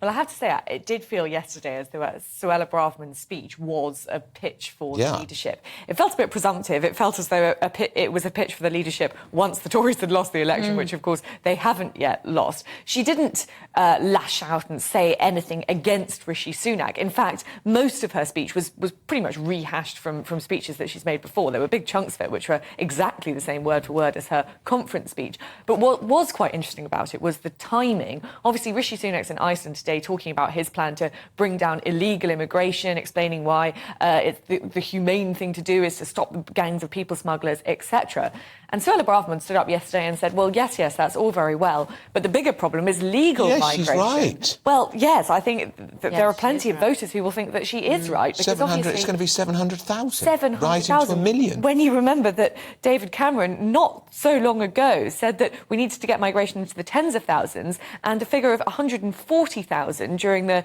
Well, I have to say, it did feel yesterday as though Suella Braverman's speech was a pitch for the leadership. It felt a bit presumptive. It felt as though it was a pitch for the leadership once the Tories had lost the election, which, of course, they haven't yet lost. She didn't lash out and say anything against Rishi Sunak. In fact, most of her speech was pretty much rehashed from speeches that she's made before. There were big chunks of it which were exactly the same word for word as her conference speech. But what was quite interesting about it was the timing. Obviously, Rishi Sunak's in Iceland today talking about his plan to bring down illegal immigration, explaining why it's the humane thing to do is to stop the gangs of people smugglers, etc. And Suella Braverman stood up yesterday and said, well, yes, that's all very well, but the bigger problem is legal migration. She's right. Well, yes, I think that there are plenty of voters who will think that she is right. Because 700, it's going to be 700,000. 700,000. Right into a million. When you remember that David Cameron, not so long ago, said that we needed to get migration into the tens of thousands, and a figure of 140,000 during the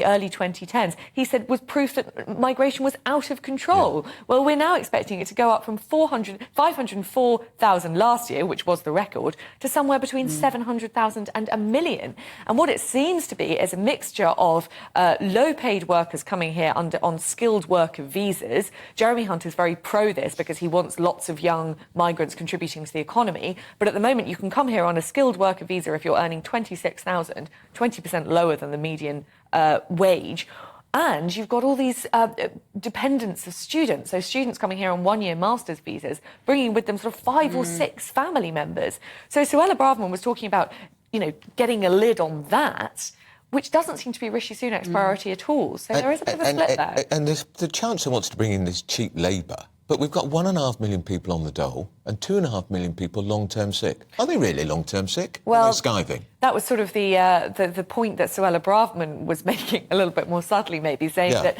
early 2010s, he said was proof that migration was out of control. Yeah. Well, we're now expecting it to go up from 504,000 last year, which was the record, to somewhere between 700,000 and a million. And what it seems to be is a mixture of low-paid workers coming here on skilled worker visas. Jeremy Hunt is very pro this because he wants lots of young migrants contributing to the economy. But at the moment, you can come here on a skilled worker visa if you're earning 26,000, 20% lower than the median wage. And you've got all these dependents of students, so students coming here on one-year master's visas, bringing with them sort of 5 or 6 family members. So Suella Braverman was talking about, getting a lid on that, which doesn't seem to be Rishi Sunak's priority at all. So there is a bit of a split there. And the Chancellor wants to bring in this cheap labour, but we've got 1.5 million people on the dole and 2.5 million people long-term sick. Are they really long-term sick? Well, are they skiving? That was sort of the point that Suella Braverman was making a little bit more subtly, maybe, saying that...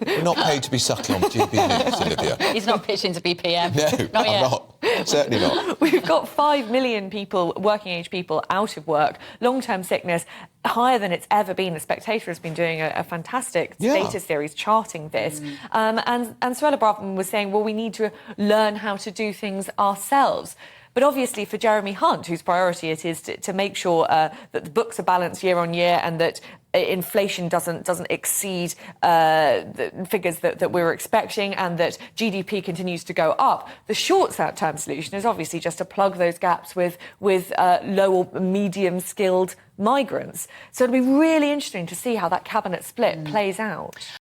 We're not paid to be subtle on GBNews, Olivia. He's not pitching to be PM. No, I'm not. Certainly not. We've got 5 million people, working-age people, out of work, long-term sickness, higher than it's ever been. The Spectator has been doing a fantastic data series charting this. And Suella Braverman was saying, well, we need to learn how to do things ourselves. But obviously for Jeremy Hunt, whose priority it is to make sure that the books are balanced year on year and that inflation doesn't exceed the figures that we were expecting and that GDP continues to go up, the short-term solution is obviously just to plug those gaps with low or medium-skilled migrants. So it'll be really interesting to see how that cabinet split plays out.